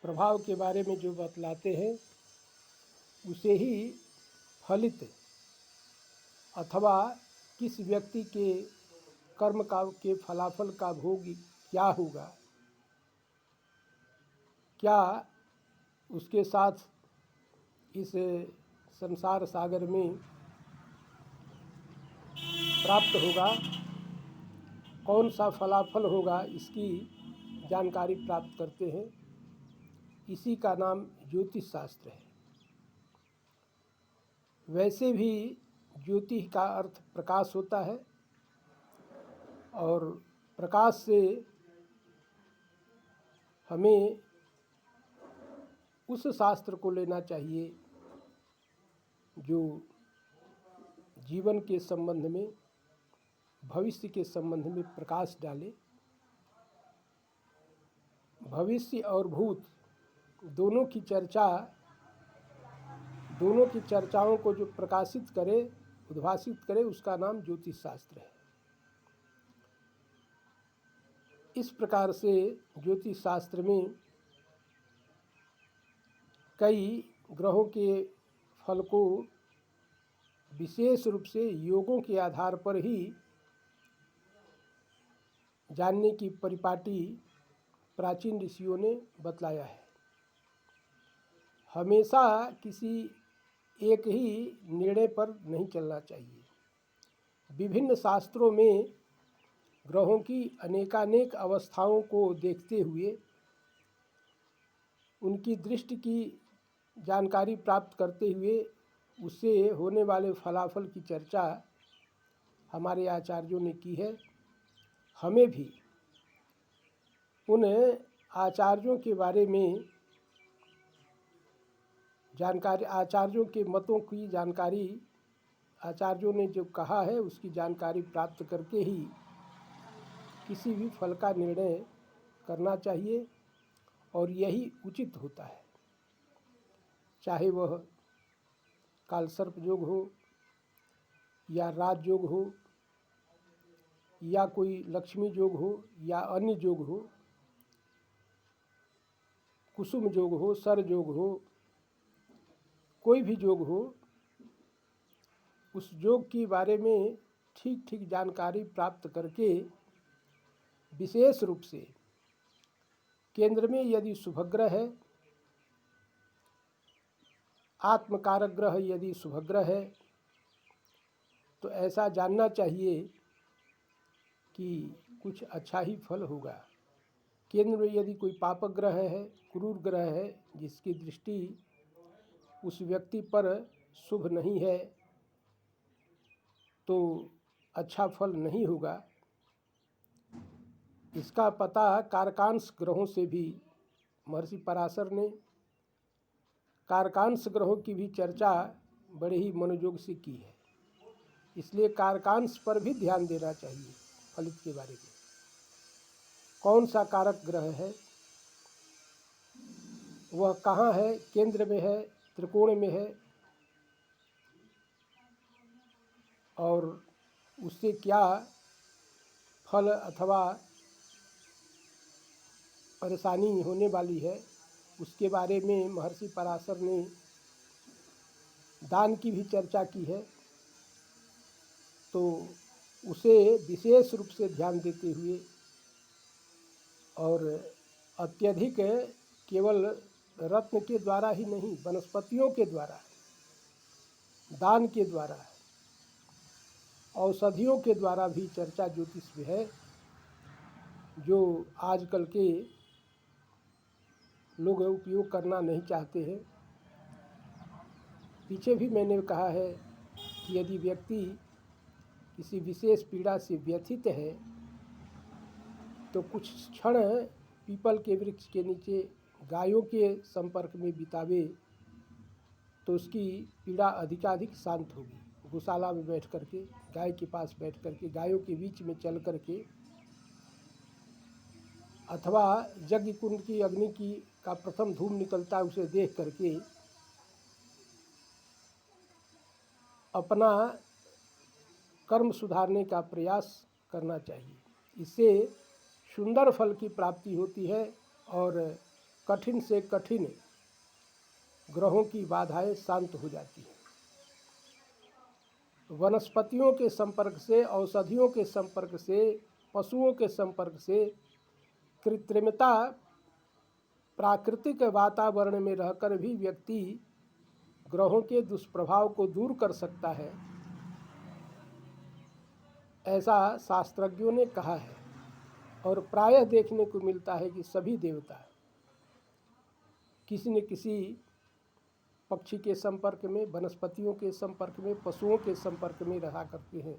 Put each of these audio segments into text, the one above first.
प्रभाव के बारे में जो बतलाते हैं उसे ही फलित अथवा किस व्यक्ति के कर्म का के फलाफल का भोग क्या होगा, क्या उसके साथ इस संसार सागर में प्राप्त होगा, कौन सा फलाफल होगा, इसकी जानकारी प्राप्त करते हैं। इसी का नाम ज्योतिष शास्त्र है। वैसे भी ज्योति का अर्थ प्रकाश होता है और प्रकाश से हमें उस शास्त्र को लेना चाहिए जो जीवन के संबंध में, भविष्य के संबंध में प्रकाश डाले। भविष्य और भूत दोनों की चर्चाओं को जो प्रकाशित करे, उद्भासित करे, उसका नाम ज्योतिष शास्त्र है। इस प्रकार से ज्योतिष शास्त्र में कई ग्रहों के फल को विशेष रूप से योगों के आधार पर ही जानने की परिपाटी प्राचीन ऋषियों ने बतलाया है। हमेशा किसी एक ही निर्णय पर नहीं चलना चाहिए। विभिन्न शास्त्रों में ग्रहों की अनेकानेक अवस्थाओं को देखते हुए उनकी दृष्टि की जानकारी प्राप्त करते हुए उससे होने वाले फलाफल की चर्चा हमारे आचार्यों ने की है। हमें भी उन आचार्यों के बारे में जानकारी, आचार्यों के मतों की जानकारी, आचार्यों ने जो कहा है उसकी जानकारी प्राप्त करके ही किसी भी फल का निर्णय करना चाहिए और यही उचित होता है। चाहे वह कालसर्प योग हो या राजयोग हो या कोई लक्ष्मी योग हो या अन्य योग हो, कुसुम योग हो, सर योग हो, कोई भी योग हो, उस योग के बारे में ठीक ठीक जानकारी प्राप्त करके विशेष रूप से केंद्र में यदि शुभग्रह है, आत्मकारक ग्रह यदि शुभग्रह है, तो ऐसा जानना चाहिए कि कुछ अच्छा ही फल होगा। केंद्र में यदि कोई पापक ग्रह है, क्रूर ग्रह है, जिसकी दृष्टि उस व्यक्ति पर शुभ नहीं है, तो अच्छा फल नहीं होगा। इसका पता कारकांश ग्रहों से भी महर्षि पराशर ने कारकांश ग्रहों की भी चर्चा बड़े ही मनोयोग से की है। इसलिए कारकांश पर भी ध्यान देना चाहिए फलित के बारे में। कौन सा कारक ग्रह है, वह कहाँ है, केंद्र में है, त्रिकोण में है, और उससे क्या फल अथवा परेशानी होने वाली है, उसके बारे में महर्षि पराशर ने दान की भी चर्चा की है। तो उसे विशेष रूप से ध्यान देते हुए और अत्यधिक केवल रत्न के द्वारा ही नहीं, वनस्पतियों के द्वारा, दान के द्वारा, औषधियों के द्वारा भी चर्चा ज्योतिष में है, जो आजकल के लोग उपयोग करना नहीं चाहते हैं। पीछे भी मैंने कहा है कि यदि व्यक्ति किसी विशेष पीड़ा से व्यथित है तो कुछ क्षण पीपल के वृक्ष के नीचे गायों के संपर्क में बितावे तो उसकी पीड़ा अधिकाधिक शांत होगी। गौशाला में बैठ करके, गाय के पास बैठ करके, गायों के बीच में चल करके, अथवा यज्ञ कुंड की अग्नि की का प्रथम धूम निकलता है उसे देख करके अपना कर्म सुधारने का प्रयास करना चाहिए। इससे सुंदर फल की प्राप्ति होती है और कठिन से कठिन ग्रहों की बाधाएं शांत हो जाती हैं। वनस्पतियों के संपर्क से, औषधियों के संपर्क से, पशुओं के संपर्क से, कृत्रिमता प्राकृतिक वातावरण में रहकर भी व्यक्ति ग्रहों के दुष्प्रभाव को दूर कर सकता है, ऐसा शास्त्रज्ञों ने कहा है। और प्रायः देखने को मिलता है कि सभी देवता किसी न किसी पक्षी के संपर्क में, वनस्पतियों के संपर्क में, पशुओं के संपर्क में रहा करते हैं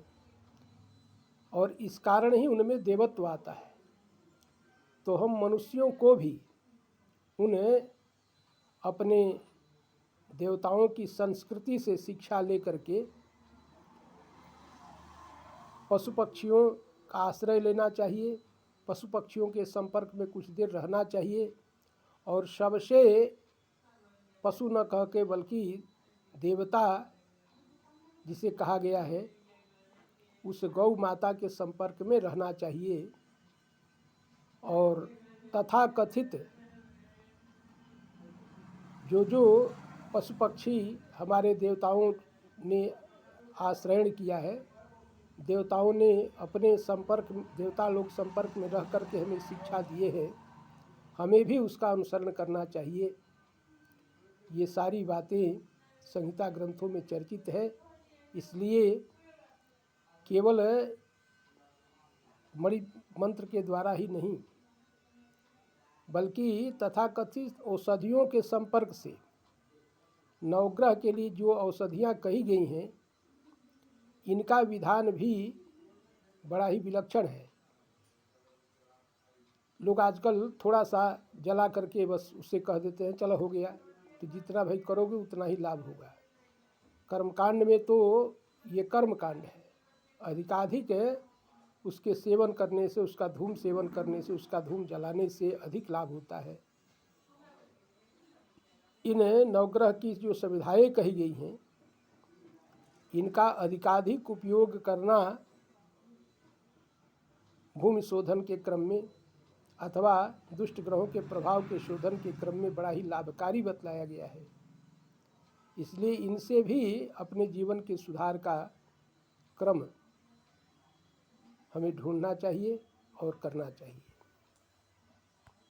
और इस कारण ही उनमें देवत्व आता है। तो हम मनुष्यों को भी उन्हें अपने देवताओं की संस्कृति से शिक्षा लेकर के पशु पक्षियों का आश्रय लेना चाहिए, पशु पक्षियों के संपर्क में कुछ देर रहना चाहिए और सबसे पशु न कह के बल्कि देवता जिसे कहा गया है उस गौ माता के संपर्क में रहना चाहिए। और तथाकथित जो पशु पक्षी हमारे देवताओं ने आश्रय किया है, देवताओं ने अपने संपर्क, देवता लोग संपर्क में रह कर के हमें शिक्षा दिए हैं, हमें भी उसका अनुसरण करना चाहिए। ये सारी बातें संहिता ग्रंथों में चर्चित है। इसलिए केवल मणि मंत्र के द्वारा ही नहीं बल्कि तथाकथित औषधियों के संपर्क से, नवग्रह के लिए जो औषधियाँ कही गई हैं इनका विधान भी बड़ा ही विलक्षण है। लोग आजकल थोड़ा सा जला करके बस उससे कह देते हैं चलो हो गया, तो जितना भाई करोगे उतना ही लाभ होगा। कर्मकांड में तो ये कर्मकांड है, अधिकाधिक उसके सेवन करने से, उसका धूम सेवन करने से, उसका धूम जलाने से अधिक लाभ होता है। इन नवग्रह की जो सुविधाएं कही गई हैं इनका अधिकाधिक उपयोग करना भूमि शोधन के क्रम में अथवा दुष्ट ग्रहों के प्रभाव के शोधन के क्रम में बड़ा ही लाभकारी बतलाया गया है। इसलिए इनसे भी अपने जीवन के सुधार का क्रम हमें ढूंढना चाहिए और करना चाहिए।